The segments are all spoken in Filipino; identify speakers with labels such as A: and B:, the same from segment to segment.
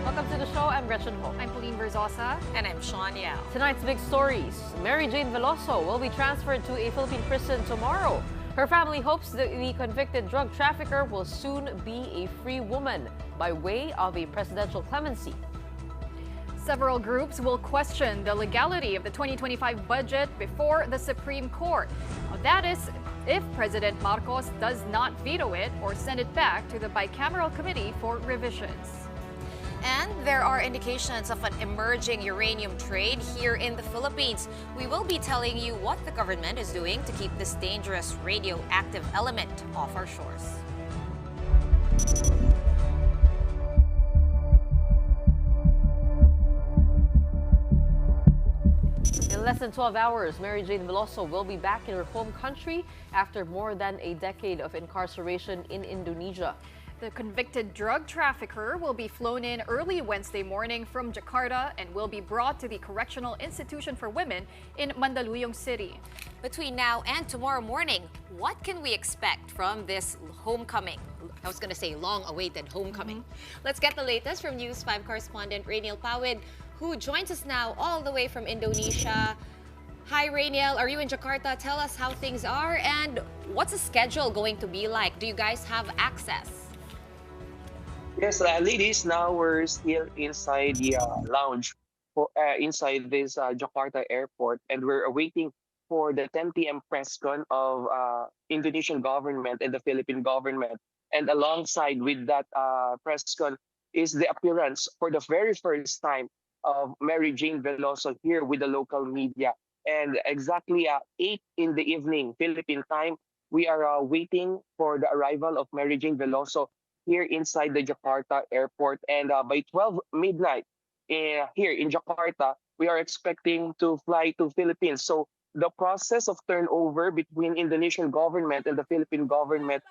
A: Welcome to the show. I'm Gretchen Ho.
B: I'm Pauline Verzosa.
C: And I'm Sean Yao.
A: Tonight's big stories. Mary Jane Veloso will be transferred to a Philippine prison tomorrow. Her family hopes that the convicted drug trafficker will soon be a free woman by way of a presidential clemency.
B: Several groups will question the legality of the 2025 budget before the Supreme Court. That is, if President Marcos does not veto it or send it back to the bicameral committee for revisions.
C: And there are indications of an emerging uranium trade here in the Philippines. We will be telling you what the government is doing to keep this dangerous radioactive element off our shores.
A: In less than 12 hours, Mary Jane Veloso will be back in her home country after more than a decade of incarceration in Indonesia.
B: The convicted drug trafficker will be flown in early Wednesday morning from Jakarta and will be brought to the Correctional Institution for Women in Mandaluyong City.
C: Between now and tomorrow morning, what can we expect from this homecoming? I was going to say long-awaited homecoming. Let's get the latest from News 5 correspondent Rainiel Pawid, who joins us now all the way from Indonesia. Hi, Rainiel. Are you in Jakarta? Tell us how things are and what's the schedule going to be like? Do you guys have access?
D: Yes, ladies, now we're still inside the lounge inside this Jakarta airport, and we're waiting for the 10 p.m. press con of Indonesian government and the Philippine government. And alongside with that press con is the appearance for the very first time of Mary Jane Veloso here with the local media. And exactly 8 in the evening, Philippine time, we are waiting for the arrival of Mary Jane Veloso here inside the Jakarta airport. And by 12 midnight here in Jakarta, we are expecting to fly to Philippines. So the process of turnover between Indonesian government and the Philippine government,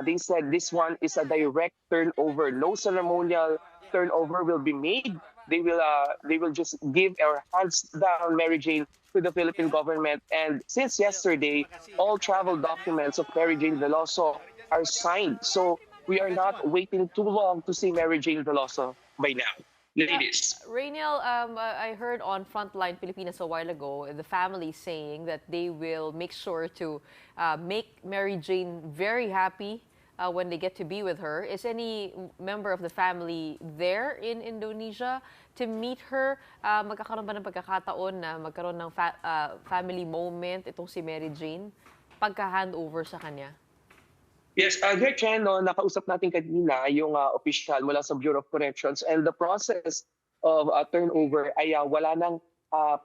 D: they said this one is a direct turnover. No ceremonial turnover will be made. They will just give our hands down Mary Jane to the Philippine government. And since yesterday, all travel documents of Mary Jane Veloso are signed. So we are not waiting too long to see Mary Jane Veloso by now. Ladies.
A: Rainiel, I heard on Frontline Pilipinas a while ago, the family saying that they will make sure to make Mary Jane very happy when they get to be with her. Is any member of the family there in Indonesia to meet her? Magkakaroon ba ng pagkakataon na magkaroon ng family moment itong si Mary Jane pagka-handover sa kanya?
D: Yes, Gretchen, no, nakausap natin kanina yung official mula sa Bureau of Corrections, and the process of turnover ay wala nang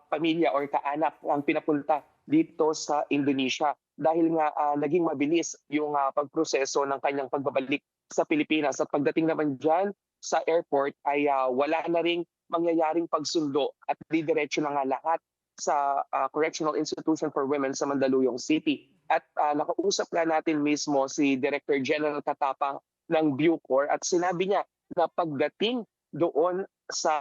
D: pamilya or kaanak ang pinapunta dito sa Indonesia dahil nga naging mabilis yung pagproseso ng kanyang pagbabalik sa Pilipinas. At pagdating naman dyan sa airport ay wala na ring mangyayaring pagsundo at didiretso na nga lahat sa Correctional Institution for Women sa Mandaluyong City. At nakausap na natin mismo si Director General Katapang ng Bucor at sinabi niya na pagdating doon sa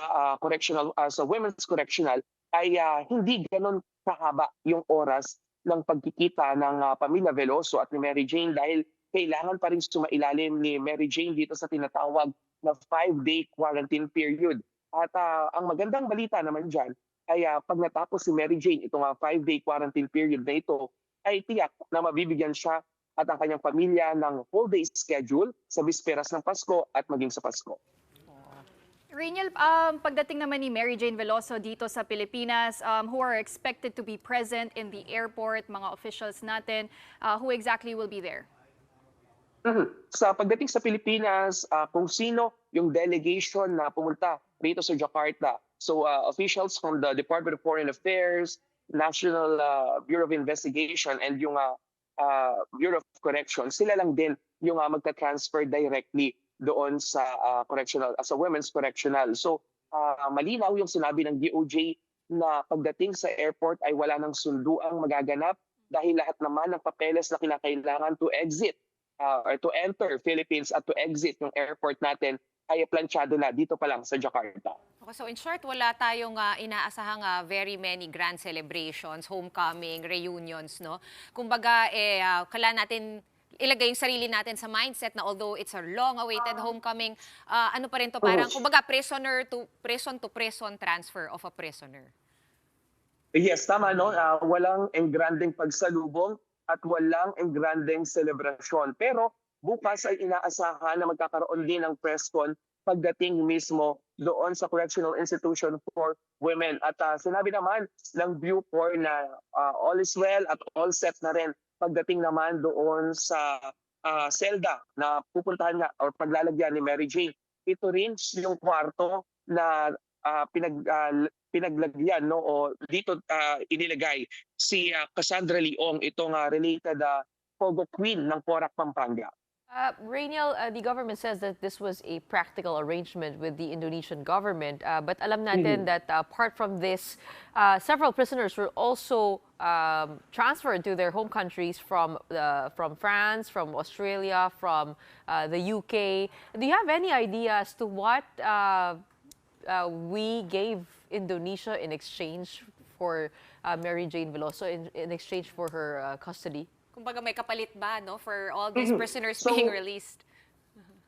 D: sa Women's Correctional ay hindi ganon kahaba yung oras ng pagkikita ng pamilya Veloso at ni Mary Jane dahil kailangan pa rin sumailalim ni Mary Jane dito sa tinatawag na 5-day quarantine period. At ang magandang balita naman dyan ay pag natapos si Mary Jane itong 5-day quarantine period na ito, ay tiyak na mabibigyan siya at ang kanyang pamilya ng whole day schedule sa bisperas ng Pasko at maging sa Pasko.
B: Rainiel, pagdating naman ni Mary Jane Veloso dito sa Pilipinas, who are expected to be present in the airport, mga officials natin, who exactly will be there?
D: Sa pagdating sa Pilipinas, kung sino yung delegation na pumunta dito sa Jakarta. So officials from the Department of Foreign Affairs, National Bureau of Investigation, and yung Bureau of Corrections, sila lang din yung magta-transfer directly doon sa correctional, sa Women's Correctional. So malinaw yung sinabi ng DOJ na pagdating sa airport ay wala nang sunduang magaganap dahil lahat naman ng papeles na kinakailangan to exit or to enter Philippines at to exit yung airport natin ay planchado na dito pa lang sa Jakarta.
C: Okay, so in short, wala tayong inaasahang very many grand celebrations, homecoming, reunions, no? Kumbaga, kailangan natin ilagay yung sarili natin sa mindset na although it's a long-awaited homecoming, ano pa rin to, parang kumbaga prison to prison transfer of a prisoner.
D: Yes, tama, no? Walang engrandeng pagsalubong at walang engrandeng selebrasyon. Pero bukas ay inaasahan na magkakaroon din ng press con pagdating mismo doon sa Correctional Institution for Women. At sinabi naman ng Bucor na all is well at all set na rin pagdating naman doon sa selda na pupuntahan nga or paglalagyan ni Mary Jane. Ito rin yung kwarto na pinaglagyan, no, o dito inilagay si Cassandra Leong, itong related Pogo Queen ng Porac, Pampanga.
A: Rainiel, the government says that this was a practical arrangement with the Indonesian government. But alam natin that apart from this, several prisoners were also transferred to their home countries from France, from Australia, from the UK. Do you have any idea as to what we gave Indonesia in exchange for Mary Jane Veloso, in exchange for her custody?
C: Kumbaga may kapalit ba, no, for all these prisoners being released?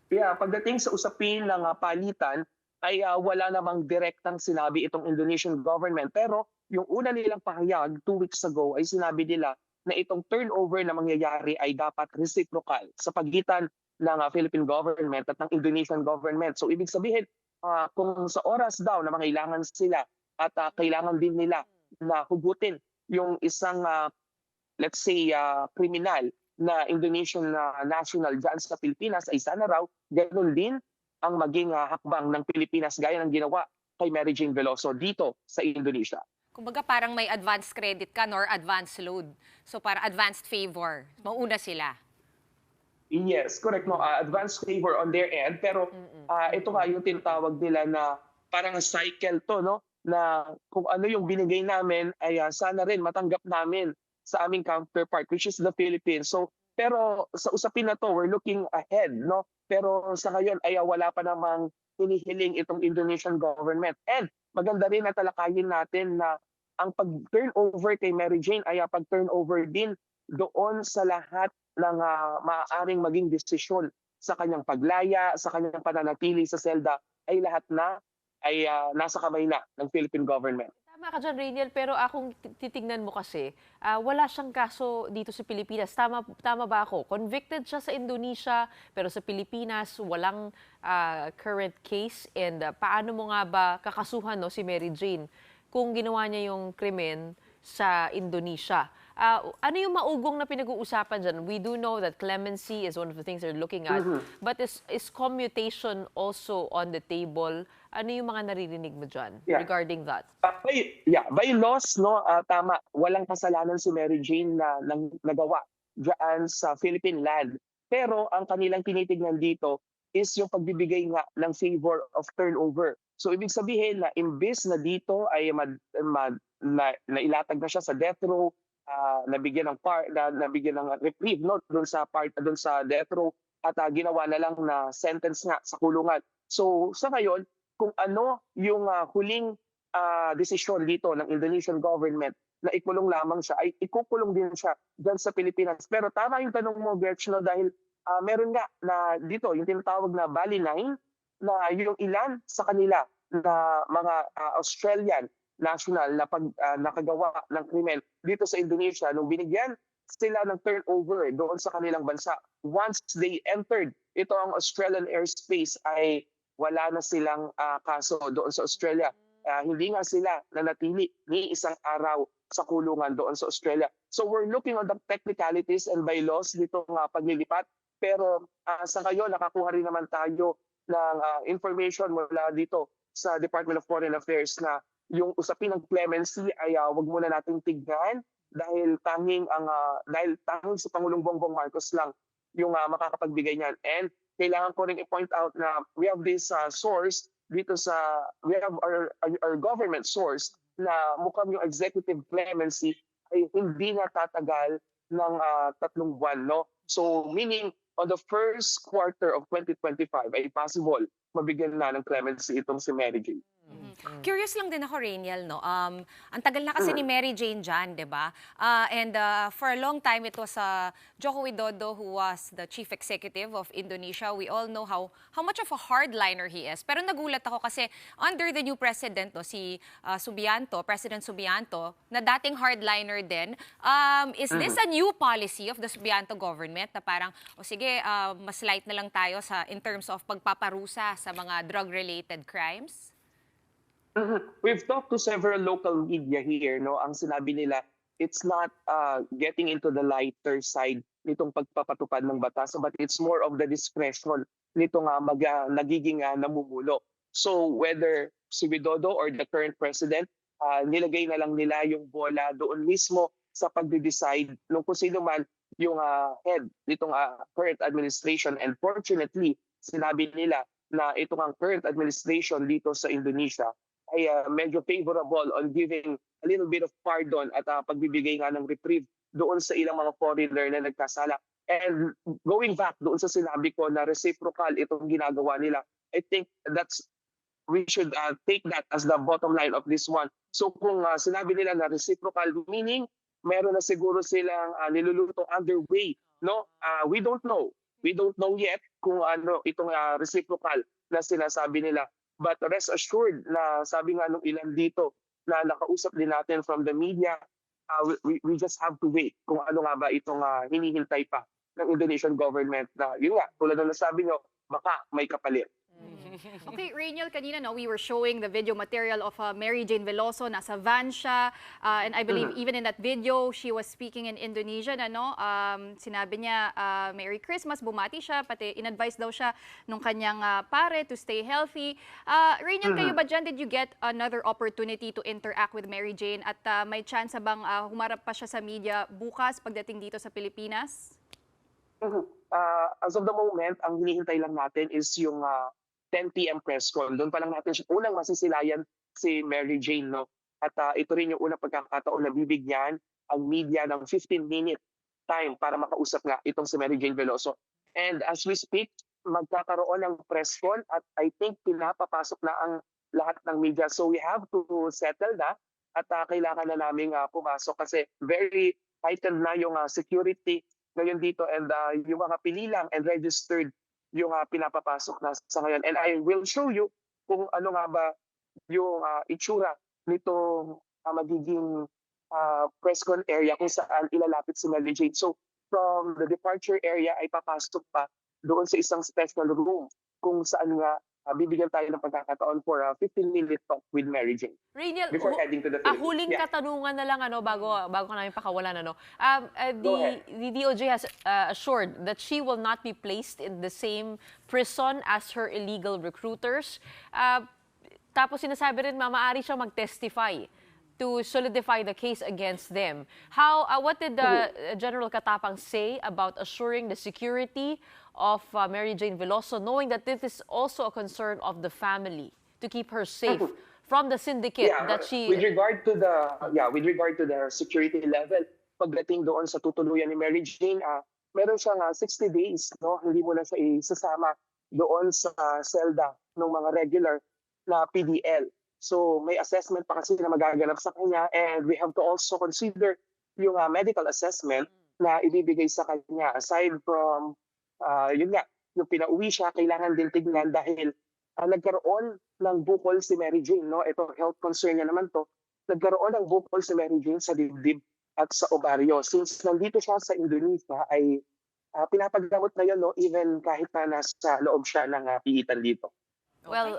D: Yeah, pagdating sa usapin ng palitan, ay wala namang direktang sinabi itong Indonesian government. Pero yung una nilang pahayag 2 weeks ago ay sinabi nila na itong turnover na mangyayari ay dapat reciprocal sa pagitan ng Philippine government at ng Indonesian government. So ibig sabihin, kung sa oras daw na mangailangan sila at kailangan din nila na hugutin yung isang let's say, kriminal na Indonesian national dyan sa Pilipinas, ay sana raw ganoon din ang maging hakbang ng Pilipinas gaya ng ginawa kay Mary Jane Veloso dito sa Indonesia.
C: Kumbaga parang may advance credit ka or advance load. So para advanced favor, mauna sila.
D: Yes, correct. No, advance favor on their end. Pero ito nga yung tinatawag nila na parang cycle to, no? Na kung ano yung binigay namin ay sana rin matanggap namin sa aming counterpart, which is the Philippines. So, pero sa usapin na to, we're looking ahead, no? Pero sa ngayon ay wala pa namang hinihiling itong Indonesian government. And maganda rin na talakayin natin na ang pag-turnover kay Mary Jane ay pag-turnover din doon sa lahat ng maaaring maging desisyon sa kanyang paglaya, sa kanyang pananatili sa selda, ay lahat na ay nasa kamay na ng Philippine government.
A: Tama ka dyan, Rainiel, pero akong titignan mo kasi, wala siyang kaso dito sa Pilipinas. Tama ba ako? Convicted siya sa Indonesia, pero sa Pilipinas, walang current case. And paano mo nga ba kakasuhan, no, si Mary Jane kung ginawa niya yung krimen sa Indonesia? Ano yung maugong na pinag-uusapan dyan? We do know that clemency is one of the things they're looking at. But is commutation also on the table? Ano yung mga naririnig mo dyan regarding that?
D: By laws, no, tama. Walang kasalanan si Mary Jane na nagawa dyan sa Philippine land. Pero ang kanilang tinitignan dito is yung pagbibigay nga ng favor of turnover. So ibig sabihin na imbes na dito ay nailatag na siya sa death row, nabigyan ng reprieve, no, doon sa death row, at ginawa na lang na sentence nga sa kulungan. So sa ngayon, kung ano yung huling desisyon dito ng Indonesian government na ikulong lamang siya, ay ikukulong din siya dyan sa Pilipinas. Pero tama yung tanong mo, Gertch, no, dahil meron nga na dito yung tinatawag na Bali 9, na yung ilan sa kanila na mga Australian national na nakagawa ng krimen dito sa Indonesia, nung binigyan sila ng turnover doon sa kanilang bansa, once they entered ito ang Australian airspace, ay wala na silang kaso doon sa Australia. Hindi nga sila nanatili ni isang araw sa kulungan doon sa Australia. So we're looking on the technicalities and bylaws dito nga paglilipat. Pero sa ngayon, nakakuha rin naman tayo ng information mula dito sa Department of Foreign Affairs na yung usapin ng clemency ay wag muna nating tignan dahil tanging si Pangulong Bongbong Marcos lang yung makakapagbigay niyan. And kailangan ko rin i-point out na we have this source dito we have our government source na mukhang yung executive clemency ay hindi na tatagal ng 3 buwan, no? So meaning on the first quarter of 2025 ay possible mabigyan na ng clemency itong si Mary Jane.
C: Curious lang din ako, Rainiel, no? Ang tagal na kasi ni Mary Jane dyan, di ba? And for a long time, it was Joko Widodo who was the chief executive of Indonesia. We all know how much of a hardliner he is. Pero nagulat ako kasi under the new president, no, si Subianto, President Subianto, na dating hardliner din, is this a new policy of the Subianto government na parang, sige, mas light na lang tayo in terms of pagpaparusa sa mga drug-related crimes?
D: We've talked to several local media here, no? Ang sinabi nila, it's not getting into the lighter side nitong pagpapatupad ng batas, but it's more of the discretion nitong nagiging namumulo. So whether si Widodo or the current president, nilagay na lang nila yung bola doon mismo sa pagde-decide nung kung sino man yung head nitong current administration. And fortunately, sinabi nila na itong ang current administration dito sa Indonesia ay medyo favorable on giving a little bit of pardon at pagbibigay nga ng reprieve doon sa ilang mga foreigner na nagkasala. And going back doon sa sinabi ko na reciprocal itong ginagawa nila, I think we should take that as the bottom line of this one. So kung sinabi nila na reciprocal, meaning meron na siguro silang niluluto underway, no? We don't know. We don't know yet kung ano itong reciprocal na sinasabi nila. But rest assured na sabi nga nung ilan dito na nakausap din natin from the media, we just have to wait kung ano nga ba itong hinihintay pa ng Indonesian government na yun nga, tulad ng nasabi nyo, baka may kapalit.
B: Okay, Rainiel, kanina we were showing the video material of Mary Jane Veloso. Nasa van siya. And I believe even in that video, she was speaking in Indonesian. Sinabi niya, Merry Christmas, bumati siya. Pati in-advise daw siya nung kanyang pare to stay healthy. Rainiel, kayo ba dyan, did you get another opportunity to interact with Mary Jane? At may chance bang humarap pa siya sa media bukas pagdating dito sa Pilipinas?
D: As of the moment, ang hinihintay lang natin is yung 10 p.m. press call. Doon pa lang natin unang masisilayan si Mary Jane, no? At ito rin yung unang pagkakataon na bibigyan ang media ng 15-minute time para makausap nga itong si Mary Jane Veloso. And as we speak, magkakaroon ng press call at I think pinapapasok na ang lahat ng media. So we have to settle na at kailangan na namin pumasok kasi very heightened na yung security ngayon dito and yung mga pinilang and registered yung pinapapasok na sa ngayon. And I will show you kung ano nga ba yung itsura nitong magiging press con area kung saan ilalapit si Mary Jane. So from the departure area ay papasok pa doon sa isang special room kung saan nga bibigyan tayo ng pagkakataon for a 15-minute talk with Mary Jane.
A: Rainiel,
D: before heading to the Philippines.
A: Huling katanungan na lang bago ka namin pakawalan. The DOJ has assured that she will not be placed in the same prison as her illegal recruiters. Tapos sinasabi rin maaari siyang mag-testify to solidify the case against them. What did General Katapang say about assuring the security of Mary Jane Veloso, knowing that this is also a concern of the family to keep her safe from the syndicate that she...
D: With regard to the security level, pagdating doon sa tutuluyan ni Mary Jane, meron siyang 60 days, no? Hindi mo na siya isasama doon sa selda ng mga regular na PDL. So may assessment pa kasi na magaganap sa kanya and we have to also consider yung medical assessment na ibibigay sa kanya. Aside from, yung pinauwi siya, kailangan din tignan dahil nagkaroon ng bukol si Mary Jane. No? Ito, health concern niya naman to. Nagkaroon ng bukol si Mary Jane sa dibdib at sa ovaryo. Since nandito siya sa Indonesia, ay pinapagamot na yun, no? Even kahit na nasa loob siya ng piitan dito.
A: Well,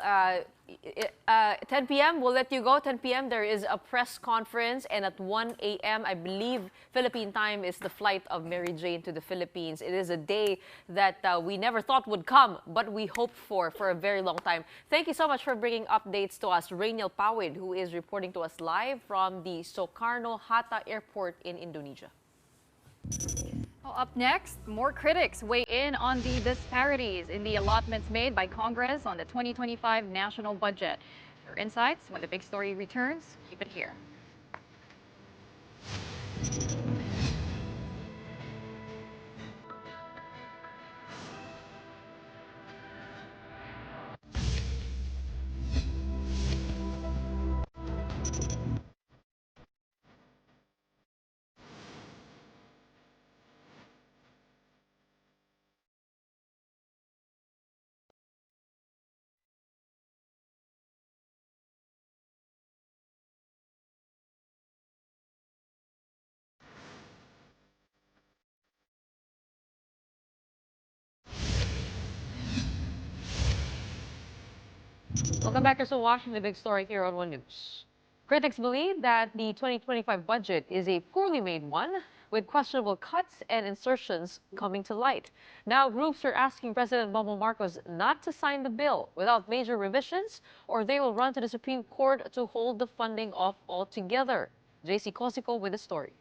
A: 10 p.m., we'll let you go. 10 p.m., there is a press conference. And at 1 a.m., I believe Philippine time is the flight of Mary Jane to the Philippines. It is a day that we never thought would come, but we hoped for a very long time. Thank you so much for bringing updates to us. Rainiel Pawid, who is reporting to us live from the Soekarno-Hatta Airport in Indonesia.
B: Up next, more critics weigh in on the disparities in the allotments made by Congress on the 2025 national budget. For insights, when the big story returns, keep it here.
A: Welcome back to watching the big story here on One News. Critics believe that the 2025 budget is a poorly made one, with questionable cuts and insertions coming to light. Now, groups are asking President Bongbong Marcos not to sign the bill without major revisions, or they will run to the Supreme Court to hold the funding off altogether. JC Cosico with the story.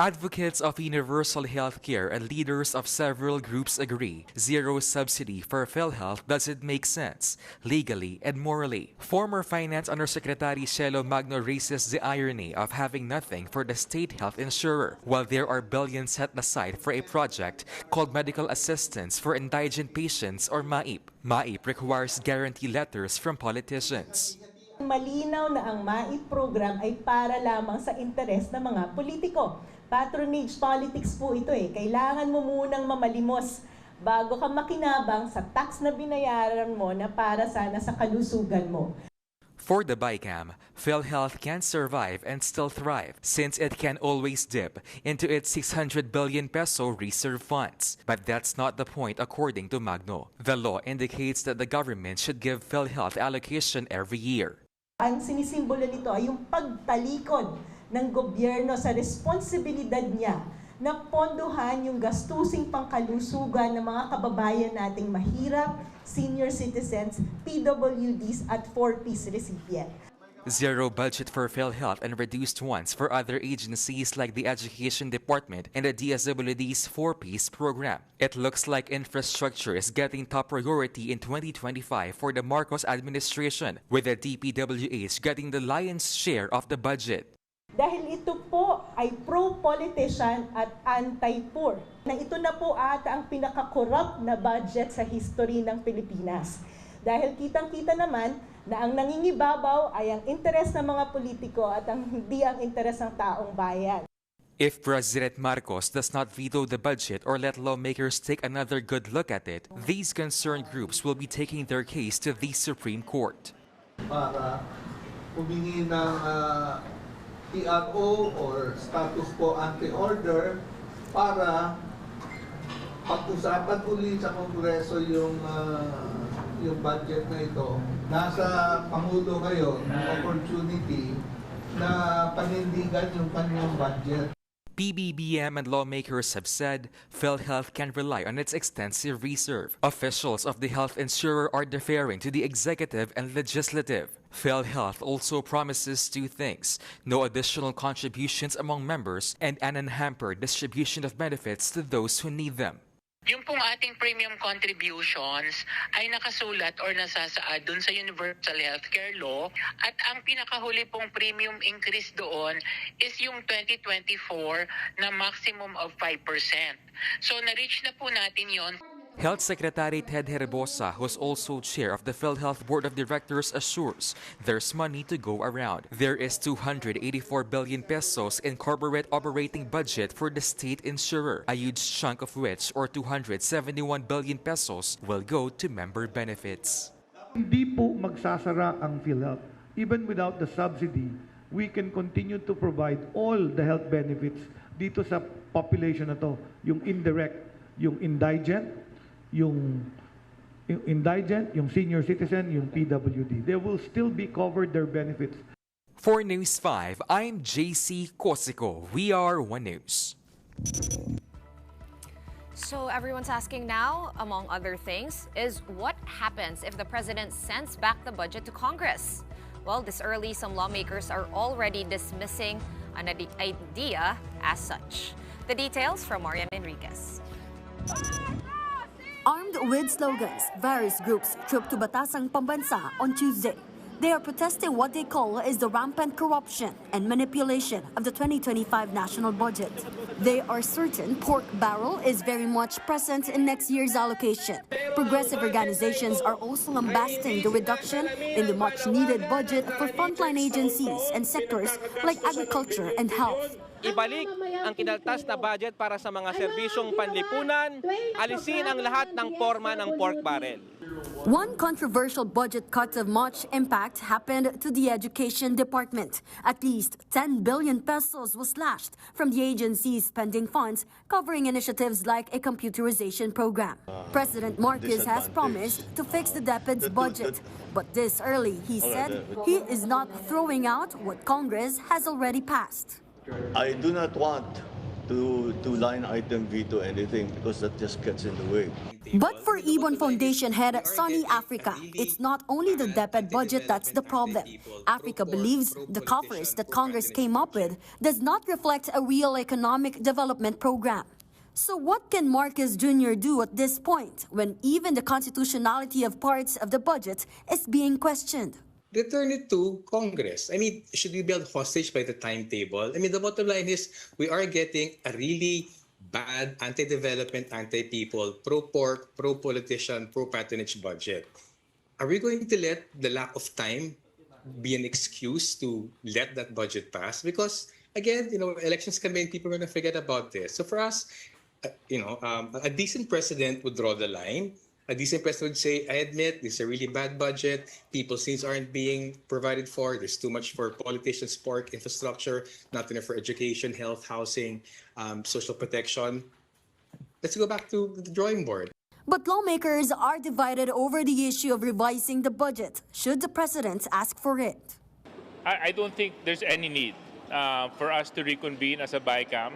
E: Advocates of universal health care and leaders of several groups agree zero subsidy for PhilHealth doesn't make sense, legally and morally. Former Finance Undersecretary Cielo Magno raises the irony of having nothing for the state health insurer, while there are billions set aside for a project called Medical Assistance for Indigent Patients or MAIP. MAIP requires guarantee letters from politicians.
F: Malinaw na ang MAIP program ay para lamang sa interes ng mga politiko. Patronage politics po ito eh. Kailangan mo munang mamalimos bago ka makinabang sa tax na binayaran mo na para sana sa kalusugan mo.
E: For the BICAM, PhilHealth can survive and still thrive since it can always dip into its 600 billion peso reserve funds. But that's not the point according to Magno. The law indicates that the government should give PhilHealth allocation every year.
F: Ang sinisimbolo nito ay yung pagtalikod ng gobyerno sa responsibilidad niya na pondohan yung gastusing pangkalusugan ng mga kababayan nating mahirap, senior citizens, PWDs at 4-piece recipient.
E: Zero budget for PhilHealth and reduced ones for other agencies like the Education Department and the DSWD's 4-piece program. It looks like infrastructure is getting top priority in 2025 for the Marcos administration, with the DPWH getting the lion's share of the budget.
F: Dahil ito po ay pro-politician at anti-poor. Na ito na po ata ang pinaka-corrupt na budget sa history ng Pilipinas. Dahil kitang-kita naman na ang nangingibabaw ay ang interes ng mga politiko at hindi ang interes ng taong bayan.
E: If President Marcos does not veto the budget or let lawmakers take another good look at it, these concerned groups will be taking their case to the Supreme Court.
G: Para humingi ng TRO or status quo ante-order para pag-usapan uli sa Kongreso yung budget na ito. Nasa Pangulo ngayon ng opportunity na panindigan yung kanyang budget.
E: PBBM and lawmakers have said PhilHealth can rely on its extensive reserve. Officials of the health insurer are deferring to the executive and legislative. PhilHealth also promises two things: no additional contributions among members and an unhampered distribution of benefits to those who need them.
H: Yung pong ating premium contributions ay nakasulat or nasasaad dun sa Universal Healthcare Law, at ang pinakahuli pong premium increase doon is yung 2024 na maximum of 5%. So na-reach na po natin yon.
E: Health Secretary Ted Herbosa, who's also chair of the PhilHealth Board of Directors, assures there's money to go around. There is 284 billion pesos in corporate operating budget for the state insurer, a huge chunk of which, or 271 billion pesos, will go to member benefits.
I: Hindi po magsasara ang PhilHealth. Even without the subsidy, we can continue to provide all the health benefits dito sa population na to, yung indirect, yung indigent, yung senior citizen, yung PWD. They will still be covered their benefits.
E: For News 5, I'm JC Cosico. We are One News.
C: So everyone's asking now, among other things, is what happens if the president sends back the budget to Congress? Well, this early, some lawmakers are already dismissing an idea as such. The details from Marian Enriquez.
J: Armed with slogans, various groups trooped to Batasang Pambansa on Tuesday. They are protesting what they call is the rampant corruption and manipulation of the 2025 national budget. They are certain pork barrel is very much present in next year's allocation. Progressive organizations are also lambasting the reduction in the much-needed budget for frontline agencies and sectors like agriculture and health.
K: ibalik ang kinaltas na budget para sa mga serbisyong panlipunan, alisin ang lahat ng forma ng pork barrel.
J: One controversial budget cut of much impact happened to the Education Department. At least 10 billion pesos was slashed from the agency's spending funds, covering initiatives like a computerization program. President Marcos has promised to fix the DepEd's budget, but this early, he said, he is not throwing out what Congress has already passed.
L: I do not want to line item veto anything because that just gets in the way.
J: But for Ibon Foundation head Sonny Africa, it's not only the DepEd budget that's the problem. Africa believes the coffers that Congress came up with does not reflect a real economic development program. So what can Marcos Jr. do at this point when even the constitutionality of parts of the budget is being questioned?
M: Return it to Congress. I mean, should we be held hostage by the timetable? I mean, the bottom line is we are getting a really bad anti-development, anti-people, pro-pork, pro-politician, pro-patronage budget. Are we going to let the lack of time be an excuse to let that budget pass? Because, again, elections campaign, people are going to forget about this. So for us, a decent president would draw the line. A decent president would say, I admit, this is a really bad budget. People's needs aren't being provided for. There's too much for politicians, pork, infrastructure, not enough for education, health, housing, social protection. Let's go back to the drawing board.
J: But lawmakers are divided over the issue of revising the budget, should the president ask for it.
N: I don't think there's any need for us to reconvene as a BICAM.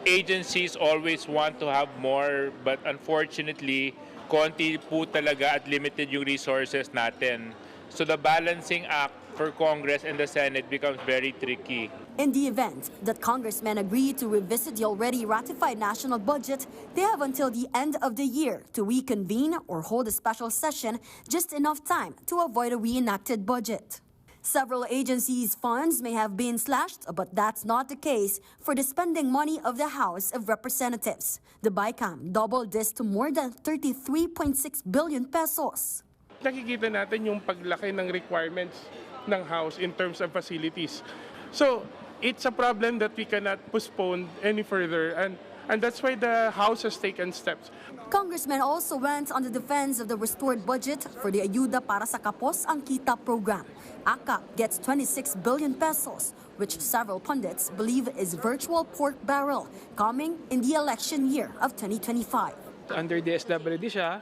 N: Agencies always want to have more, but unfortunately, konti po talaga at limited yung resources natin. So the balancing act for Congress and the Senate becomes very tricky.
J: In the event that congressmen agree to revisit the already ratified national budget, they have until the end of the year to reconvene or hold a special session, just enough time to avoid a reenacted budget. Several agencies' funds may have been slashed, but that's not the case for the spending money of the House of Representatives. The BICAM doubled this to more than 33.6 billion pesos.
O: Nakikita natin yung paglaki ng requirements ng House in terms of facilities. So, it's a problem that we cannot postpone any further, and that's why the House has taken steps.
J: Congressmen also went on the defense of the restored budget for the Ayuda para sa Kapos ang Kita program. ACA gets 26 billion pesos, which several pundits believe is virtual pork barrel coming in the election year of 2025.
P: Under DSWD siya,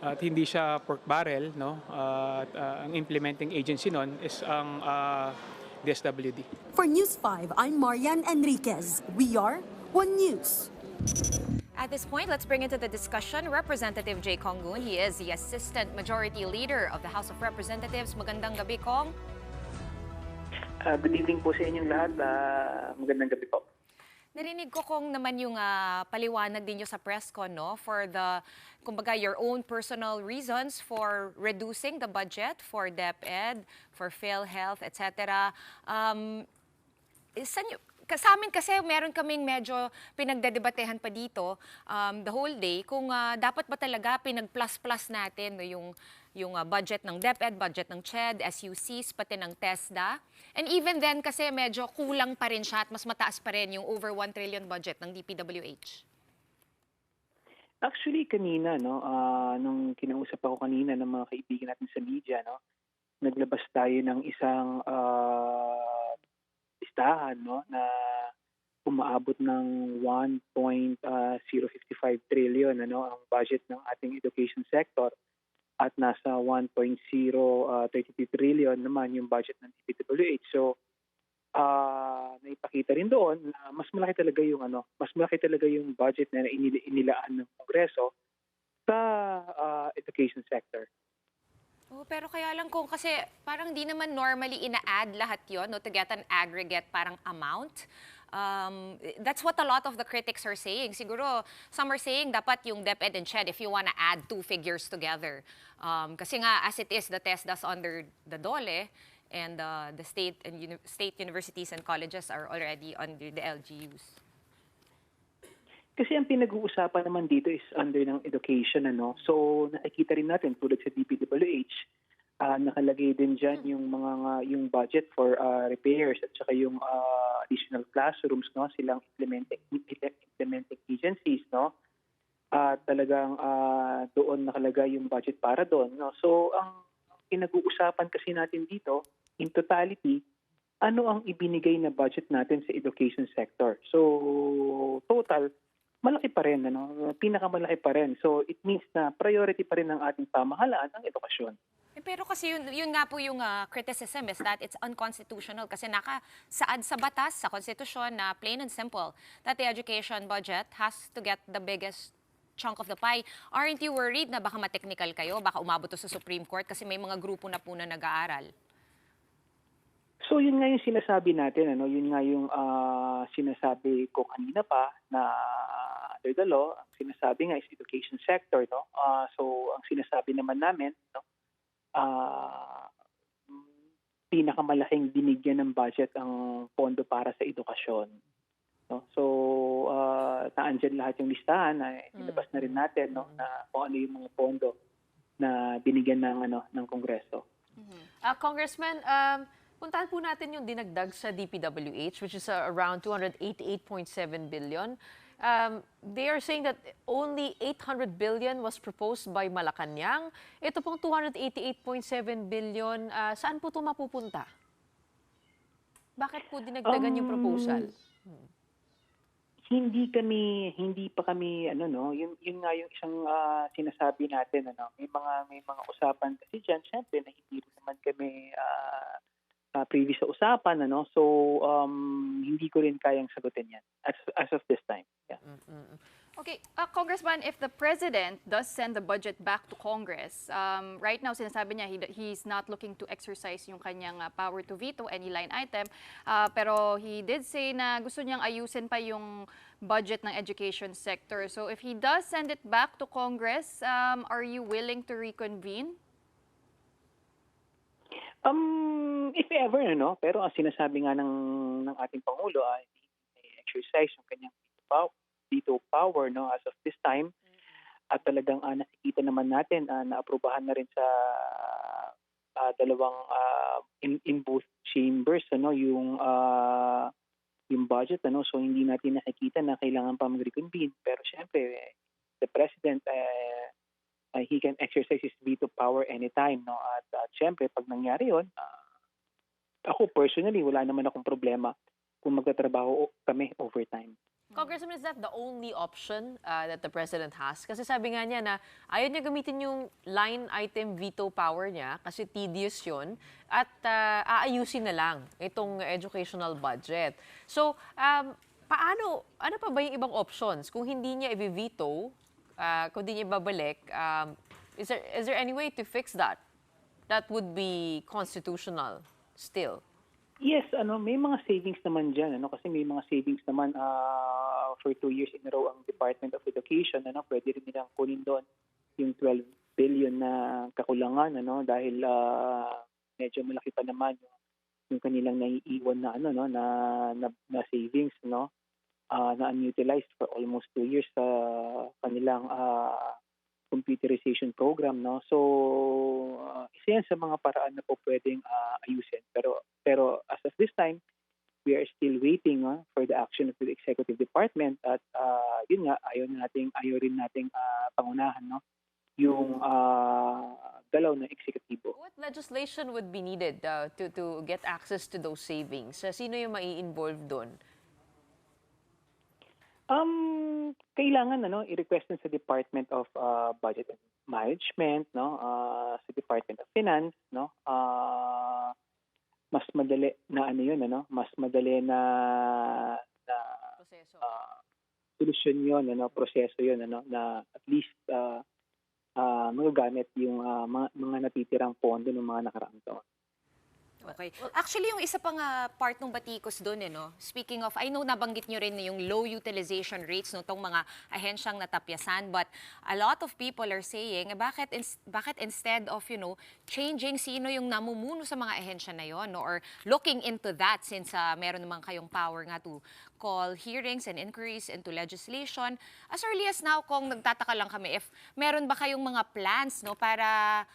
P: at hindi siya pork barrel, no? Ang implementing agency nun is ang DSWD.
J: For News 5, I'm Marian Enriquez. We are One News.
C: At this point, let's bring into the discussion Representative Jay Conggun. He is the Assistant Majority Leader of the House of Representatives. Magandang gabi, Kong.
Q: Good evening po sa inyong lahat. Magandang gabi po.
C: Narinig ko kung naman yung paliwanag din nyo sa press con, no? For the, kumbaga, your own personal reasons for reducing the budget for DepEd, for PhilHealth, etc. Sa amin kasi meron kaming medyo pinagdedebatehan pa dito the whole day kung dapat ba talaga pinag-plus-plus natin no, yung budget ng DepEd, budget ng CHED, SUCs, pati ng TESDA. And even then kasi medyo kulang pa rin siya at mas mataas pa rin yung over 1 trillion budget ng DPWH.
Q: Actually, kanina, no, nung kinausap ako kanina ng mga kaibigan natin sa media, no, naglabas tayo ng isang listahan, no, na umaabot ng 1.055 trillion ang budget ng ating education sector at nasa 1.033 trillion naman yung budget ng DPWH. So naipakita rin doon na mas malaki talaga yung budget na inilaan ng Kongreso sa education sector.
C: Pero kaya lang kung kasi parang di naman normally ina-add lahat yon, no, to get an aggregate parang amount. That's what a lot of the critics are saying. Siguro, some are saying dapat yung DepEd and CHED if you wanna add two figures together. Kasi nga, as it is, the TESDA's under the DOLE and the state universities and colleges are already under the LGUs.
Q: Kasi ang pinag-uusapan naman dito is under ng education, ano. So nakikita rin natin tulad sa DPWH, nakalagay din dyan yung yung budget for repairs at saka yung additional classrooms, no, silang implementing agencies, no. Talagang doon nakalagay yung budget para doon, no. So ang pinag-uusapan kasi natin dito in totality, ano ang ibinigay na budget natin sa education sector. So total malaki pa rin, ano, pinakamalaki pa rin. So it means na priority pa rin ng ating pamahalaan ang edukasyon.
C: Pero kasi yun nga po yung criticism is that it's unconstitutional kasi nakasaad sa batas, sa konstitusyon na plain and simple that the education budget has to get the biggest chunk of the pie. Aren't you worried na baka ma-technical kayo, baka umabot to sa Supreme Court kasi may mga grupo na po na nag-aaral?
Q: So yun nga yung sinasabi natin, ano, yun nga yung sinasabi ko kanina pa na under the law, ang sinasabi nga is education sector, no. So ang sinasabi naman namin, no, pinakamalaking binigyan ng budget ang pondo para sa edukasyon. No? So naandyan lahat yung listahan na inabas na rin natin, no, na kung ano yung mga pondo na binigyan ng Kongreso.
A: Congressman, puntahan po natin yung dinagdag sa DPWH, which is around 288.7 billion. They are saying that only 800 billion was proposed by Malacanang. Ito pong 288.7 billion, saan po ito mapupunta? Bakit po dinagdagan yung proposal?
Q: Hindi pa kami yun nga yung isang sinasabi natin, ano, may mga usapan kasi diyan, syempre na hindi rin naman kami previous sa usapan, ano, so hindi ko rin kayang sagutin yan as of this time. Yeah.
B: Okay, Congressman, if the President does send the budget back to Congress, right now sinasabi niya he's not looking to exercise yung kanyang power to veto any line item, pero he did say na gusto niyang ayusin pa yung budget ng education sector. So if he does send it back to Congress, are you willing to reconvene?
Q: If ever, no, pero ang sinasabi nga ng ating Pangulo ay exercise yung kanyang veto power, no, as of this time. At talagang nakikita naman natin naaprubahan na rin sa dalawang in both chambers, ano, yung budget, ano, so hindi natin nakikita na kailangan pa mag-reconvene. Pero syempre, the President he can exercise his veto power anytime, no, at syempre pag nangyari yun, ako personally wala naman akong problema kung magtatrabaho kami overtime.
A: Congressman, is that the only option that the President has? Kasi sabi nga niya na ayaw niya gamitin yung line item veto power niya kasi tedious yun at aayusin na lang itong educational budget. So, ano pa ba yung ibang options? Kung hindi niya i-veto, kung hindi niya babalik, is there any way to fix that? That would be constitutional still.
Q: Yes, may mga savings naman dyan, kasi may mga savings naman for 2 years in a row ang Department of Education, pwede rin nilang kunin doon yung 12 billion na kakulangan, dahil medyo malaki pa naman yung kanilang naiiwan na savings, na unutilized for almost 2 years sa kanilang computerization program, no. So isa yan sa mga paraan na po pwedeng ayusin, pero as of this time we are still waiting for the action of the executive department at yun nga ayaw rin nating pangunahan, no, yung galaw ng eksekutibo.
A: What legislation would be needed to get access to those savings? Sino yung mai-involve doon?
Q: Kailangan i-request sa Department of Budget and Management, no, sa Department of Finance, no. Mas madali na mas madali na
A: proseso.
Q: Solusyon 'yon, proseso 'yon, na at least magagamit yung mga natitirang pondo ng mga nakaraang taon.
C: Okay. Actually, yung isa pang part ng batikos doon, speaking of, I know nabanggit nyo rin yung low utilization rates ng mga ahensyang natapyasan, but a lot of people are saying, bakit instead of, changing sino yung namumuno sa mga ahensya na yon, or looking into that since meron naman kayong power nga to call hearings and inquiries into legislation, as early as now, kung nagtataka lang kami, if meron ba kayong mga plans, para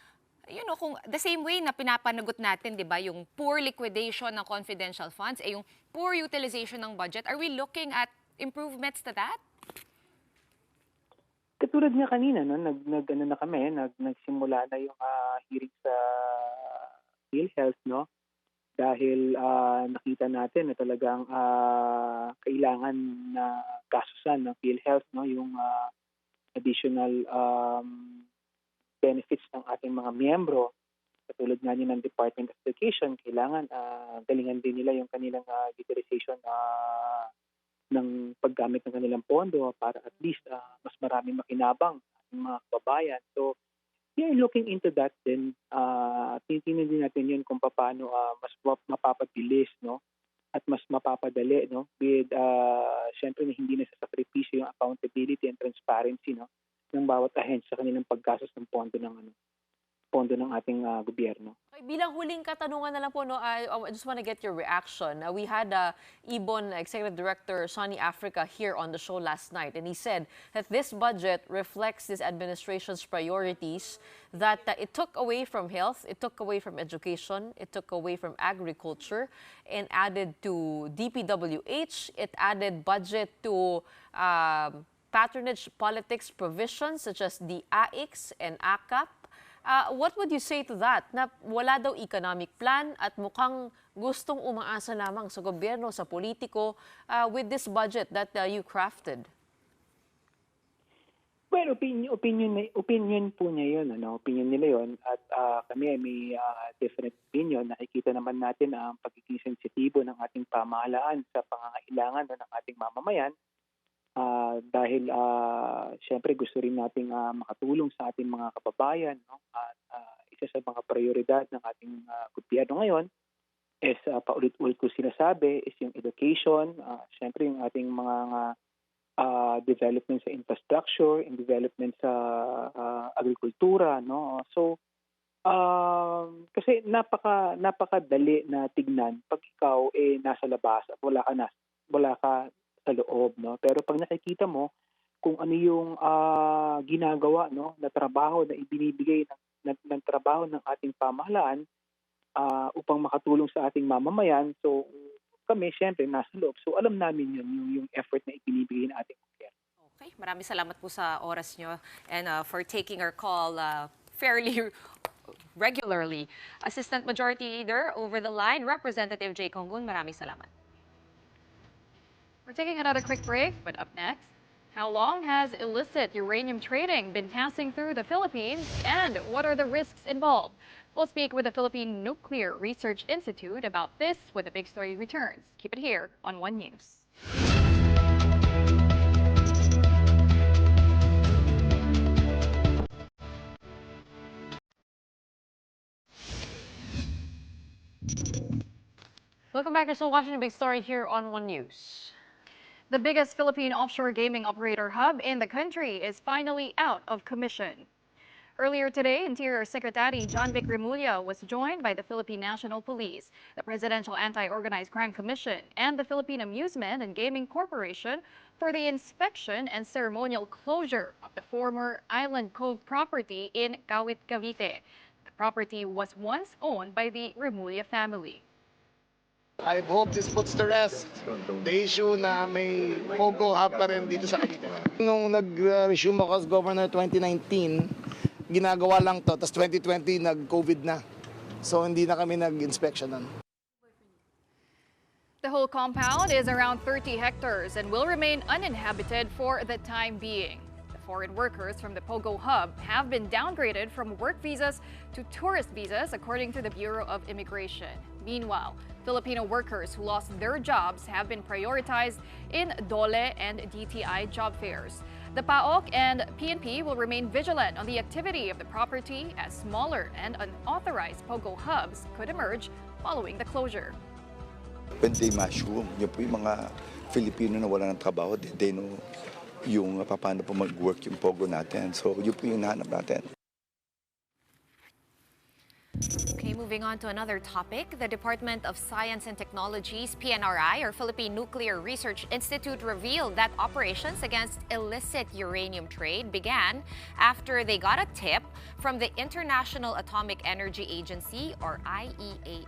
C: kung the same way na pinapanagot natin, 'di ba, yung poor liquidation ng confidential funds, yung poor utilization ng budget, are we looking at improvements to that?
Q: Katulad nga kanina, no, nagsimula na yung hearing sa PhilHealth, no? Dahil nakita natin na talagang kailangan na gasusan ng PhilHealth, no, yung additional benefits ng ating mga miyembro. Katulad nga ng Department of Education, kailangan galingan din nila yung kanilang utilization ng paggamit ng kanilang pondo para at least mas marami makinabang ang mga kababayan. So, we are looking into that din. Titingnan din natin yun kung paano mas mapapabilis, no? At mas mapapadali, no? With, syempre, hindi na sasakripisyo yung accountability and transparency, no? Ng bawat ahensya sa kanilang paggastos ng pondo ng ating gobyerno.
A: Okay, bilang huling katanungan na lang po, no, I just want to get your reaction. We had Ibon Executive Director Sonny Africa here on the show last night, and he said that this budget reflects this administration's priorities, that it took away from health, it took away from education, it took away from agriculture, and added to DPWH, it added budget to patronage politics provisions such as the AIX and AKAP. What would you say to that? Na wala daw economic plan at mukhang gustong umaasa lamang sa gobyerno, sa politiko with this budget that you crafted?
Q: Well, opinion po niya yun. Opinion nila yun. At kami may different opinion. Nakikita naman natin ang pagiging sensitibo ng ating pamahalaan sa pangangailangan ng ating mamamayan. Dahil siyempre gusto rin nating makatulong sa ating mga kababayan, no? At isa sa mga prioridad ng ating gobyerno ngayon is paulit-ulit ko sinasabi is yung education, siyempre yung ating mga development sa infrastructure, and development sa agrikultura, no? So kasi napakadali na tignan pag ikaw nasa labas at wala ka sa loob, no? Pero pag nakikita mo kung ano yung ginagawa, no, na trabaho na ibinibigay ng trabaho ng ating pamahalaan upang makatulong sa ating mamamayan, so kami syempre nasa loob. So alam namin yun, yung effort na ibinibigay ng ating gobyerno.
C: Okay, maraming salamat po sa oras nyo and for taking our call fairly regularly. Assistant Majority Leader over the line, Representative Jay Conggun, maraming salamat.
B: We're taking another quick break, but up next, how long has illicit uranium trading been passing through the Philippines, and what are the risks involved? We'll speak with the Philippine Nuclear Research Institute about this when the big story returns. Keep it here on One News.
A: Welcome back. You're still watching the big story here on One News.
B: The biggest Philippine offshore gaming operator hub in the country is finally out of commission. Earlier today, Interior Secretary John Vic Remulla was joined by the Philippine National Police, the Presidential Anti-Organized Crime Commission, and the Philippine Amusement and Gaming Corporation for the inspection and ceremonial closure of the former Island Cove property in Kawit, Cavite. The property was once owned by the Remulla family.
R: I hope this puts to rest the issue na may Pogo hub pa rin dito sa Cavite. Nung nag-resume ako as governor 2019, ginagawa lang to, tapos 2020 nag-COVID na. So hindi na kami nag-inspection nun.
B: The whole compound is around 30 hectares and will remain uninhabited for the time being. The foreign workers from the Pogo hub have been downgraded from work visas to tourist visas, according to the Bureau of Immigration. Meanwhile, Filipino workers who lost their jobs have been prioritized in DOLE and DTI job fairs. The PAOK and PNP will remain vigilant on the activity of the property as smaller and unauthorized Pogo hubs could emerge following the closure.
S: When they mushroom, yun po yung mga Filipino na wala ng trabaho, they know yung paano po mag-work yung Pogo natin. So yun po yung nahanap natin.
C: Okay, Moving on to another topic, the Department of Science and Technology's PNRI, or Philippine Nuclear Research Institute, revealed that operations against illicit uranium trade began after they got a tip from the International Atomic Energy Agency, or IAEA.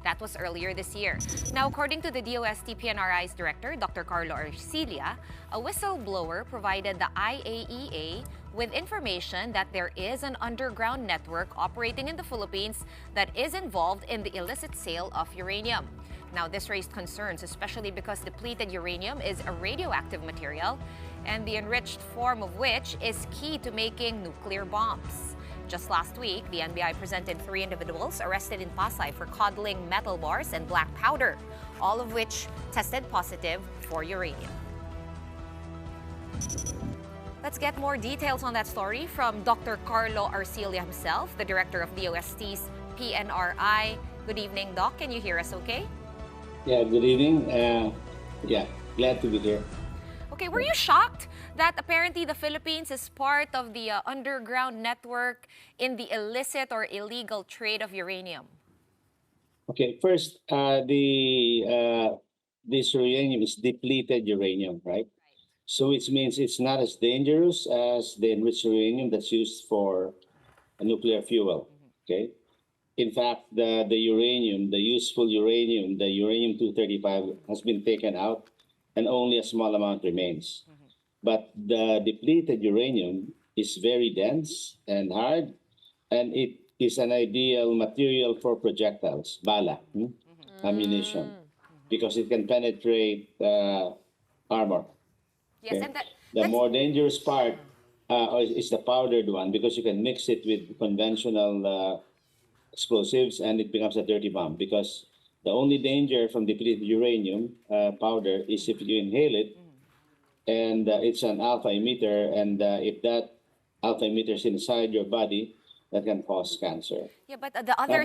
C: That was earlier this year. Now, according to the DOST PNRI's director, Dr. Carlo Arcilia, a whistleblower provided the IAEA with information that there is an underground network operating in the Philippines that is involved in the illicit sale of uranium. Now, this raised concerns, especially because depleted uranium is a radioactive material, and the enriched form of which is key to making nuclear bombs. Just last week, the NBI presented 3 individuals arrested in Pasay for coddling metal bars and black powder, all of which tested positive for uranium. Let's get more details on that story from Dr. Carlo Arcilia himself, the director of DOST's PNRI. Good evening, Doc. Can you hear us okay?
T: Yeah, good evening. Yeah, glad to be here.
C: Okay, were you shocked that apparently the Philippines is part of the underground network in the illicit or illegal trade of uranium?
T: Okay, first, this uranium is depleted uranium, right? So which means it's not as dangerous as the enriched uranium that's used for a nuclear fuel, okay? In fact, the uranium, the useful uranium, the uranium-235 has been taken out and only a small amount remains. But the depleted uranium is very dense and hard, and it is an ideal material for projectiles, bala, ammunition, because it can penetrate armor.
C: Yes,
T: Okay?
C: and
T: The more dangerous part is the powdered one, because you can mix it with conventional explosives and it becomes a dirty bomb. Because the only danger from depleted uranium powder is if you inhale it, and it's an alpha emitter, and if that alpha emitter is inside your body, that can cause cancer.
C: Yeah, but the other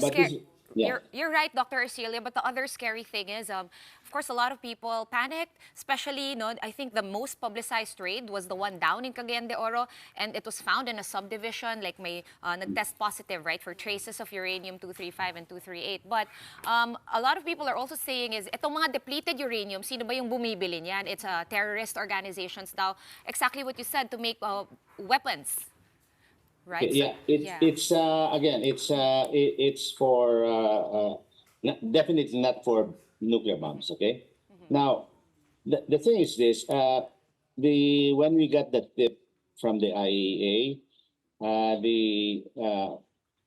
T: Yeah.
C: You're right, Dr. Arcilia, but the other scary thing is, of course, a lot of people panicked, especially, I think the most publicized raid was the one down in Cagayan de Oro, and it was found in a subdivision, like may nag-test positive, right, for traces of uranium-235 and 238. But a lot of people are also saying is, itong mga depleted uranium, sino ba yung bumibili niyan? It's terrorist organizations daw. Exactly what you said, to make weapons. Right?
T: Yeah, it's again, it's for definitely not for nuclear bombs. Okay. Now, the thing is this: when we got the tip from the IAEA,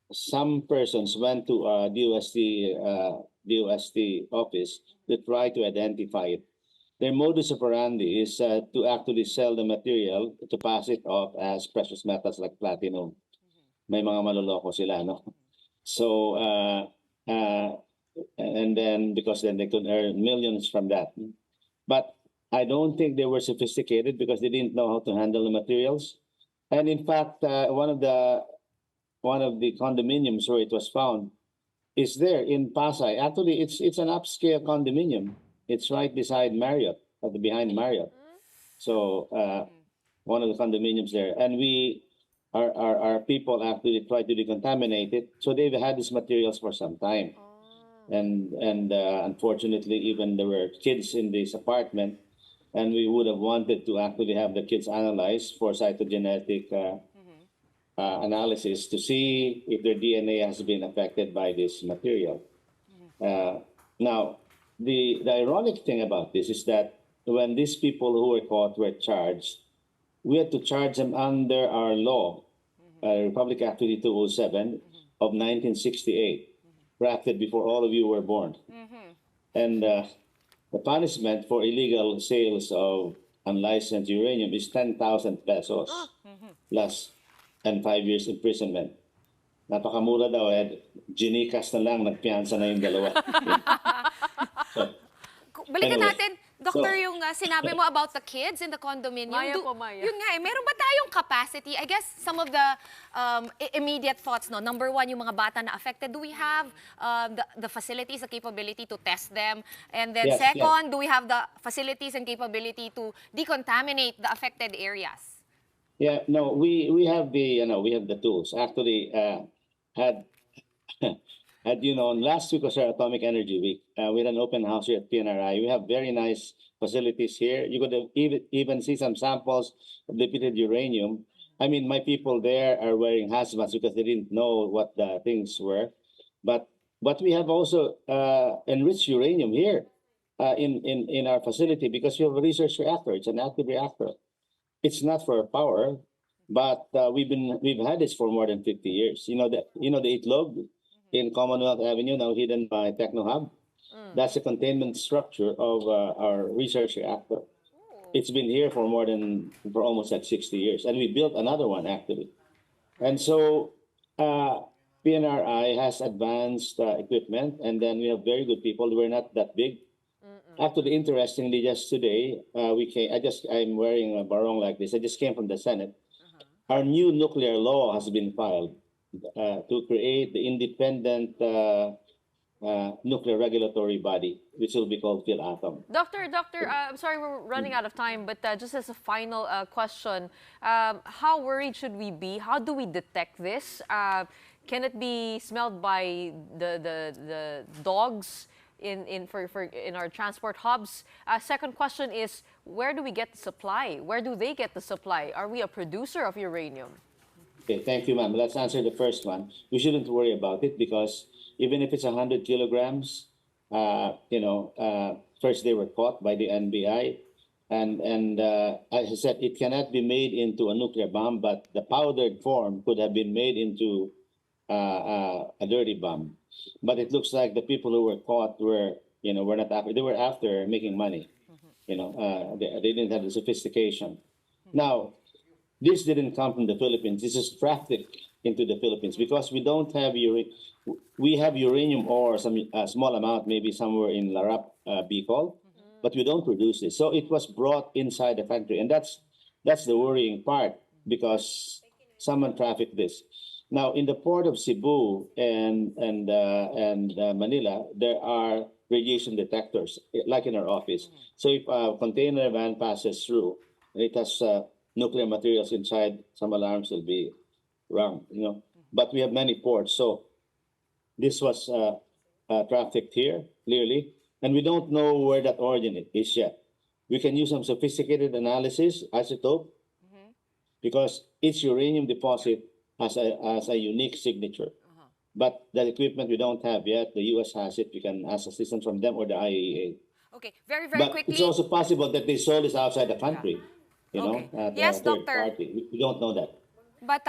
T: some persons went to DOST office to try to identify it. Their modus operandi is to actually sell the material to pass it off as precious metals like platinum. May mga maloloko sila, no? So, and then because then they could earn millions from that. But I don't think they were sophisticated because they didn't know how to handle the materials. And in fact, one of the condominiums where it was found is there in Pasay. Actually, it's an upscale condominium. It's right beside Marriott, behind Marriott. So one of the condominiums there, and our people actually tried to decontaminate it. So they've had these materials for some time, and unfortunately, even there were kids in this apartment, and we would have wanted to actually have the kids analyzed for cytogenetic analysis to see if their DNA has been affected by this material. Now. The ironic thing about this is that when these people who were caught were charged, we had to charge them under our law, Republic Act 2207 of 1968, drafted before all of you were born. And the punishment for illegal sales of unlicensed uranium is 10,000 pesos plus and 5 years imprisonment. Napakamura daw, ginikas na lang, nagpiyansa na yung dalawa.
C: Balikan natin, Doctor, yung sinabi mo about the kids in the condominium.
A: Maya.
C: Yun nga meron ba tayong capacity? I guess some of the immediate thoughts, no? Number one, yung mga bata na affected. Do we have the facilities, the capability to test them? And then second, do we have the facilities and capability to decontaminate the affected areas?
T: Yeah, no, we have the we have the tools. Actually, had last week was our Atomic Energy Week. We had an open house here at PNRI. We have very nice facilities here. You could even see some samples of depleted uranium. I mean, my people there are wearing hazmats because they didn't know what the things were. But we have also enriched uranium here in our facility because we have a research reactor. It's an active reactor. It's not for power, but we've had this for more than 50 years. The Itlog in Commonwealth Avenue, now hidden by Techno Hub. That's a containment structure of our research reactor. It's been here for almost like 60 years, and we built another one actually. And so PNRI has advanced equipment, and then we have very good people. We're not that big. Actually, interestingly, just today I'm wearing a barong like this. I just came from the Senate. Our new nuclear law has been filed to create the independent nuclear regulatory body, which will be called PhilAtom.
A: Doctor, I'm sorry we're running out of time, but just as a final question, how worried should we be? How do we detect this? Can it be smelled by the dogs in our transport hubs? Second question is, where do we get the supply? Where do they get the supply? Are we a producer of uranium?
T: Okay, thank you, ma'am. Let's answer the first one. We shouldn't worry about it because even if it's 100 kilograms, first they were caught by the NBI, and as I said, it cannot be made into a nuclear bomb, but the powdered form could have been made into a dirty bomb. But it looks like the people who were caught were not after. They were after making money. They didn't have the sophistication. Now, this didn't come from the Philippines. This is trafficked into the Philippines because we don't have we have uranium ore, a small amount, maybe somewhere in Larap, Bicol, but we don't produce it. So it was brought inside the country, and that's the worrying part because someone trafficked this. Now, in the port of Cebu and Manila, there are radiation detectors, like in our office. So if a container van passes through, and it has nuclear materials inside, some alarms will be rung. But we have many ports, so this was trafficked here clearly, and we don't know where that origin is yet. We can use some sophisticated analysis, isotope, because each uranium deposit has a unique signature. But that equipment we don't have yet. The U.S. has it. We can ask assistance from them or the IAEA.
C: Okay, very
T: but
C: quickly.
T: It's also possible that they sold this outside the country. At
C: yes,
T: a third
C: Doctor.
T: party. We don't know that.
C: But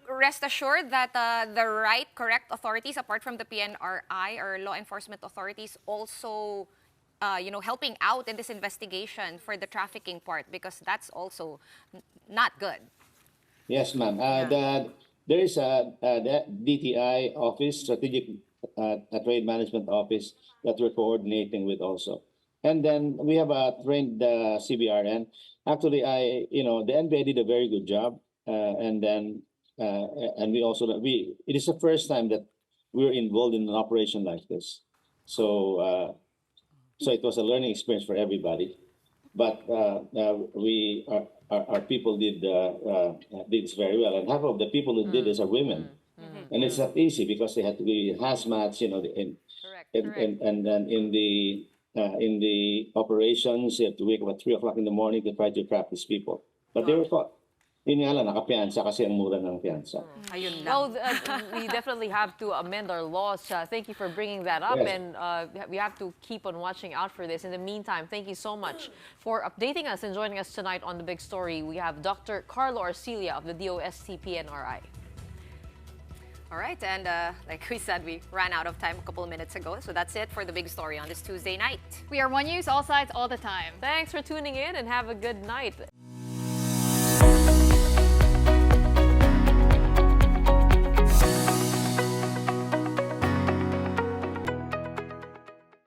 C: rest assured that the correct authorities, apart from the PNRI or law enforcement authorities, also helping out in this investigation for the trafficking part, because that's also not good.
T: Yes, ma'am. There is the DTI office, Strategic Trade Management Office, that we're coordinating with also. And then we have a trained CBRN. Actually, the NBI did a very good job. And we also, it is the first time that we're involved in an operation like this. So it was a learning experience for everybody. But our people did this very well, and half of the people who did this are women, and it's not easy because they had to be hazmats, and then in the operations, you have to wake up at 3 o'clock in the morning to try to trap these people. But they were caught. Yun nga lang, nakapiansa kasi ang mura ng piansa.
A: Well, we definitely have to amend our laws. Thank you for bringing that up,
T: Yes.
A: and we have to keep on watching out for this. In the meantime, thank you so much for updating us and joining us tonight on The Big Story. We have Dr. Carlo Arcilia of the DOST PNRI.
C: All right, and like we said, we ran out of time a couple of minutes ago. So that's it for The Big Story on this Tuesday night.
B: We are One News, all sides, all the time.
A: Thanks for tuning in and have a good night.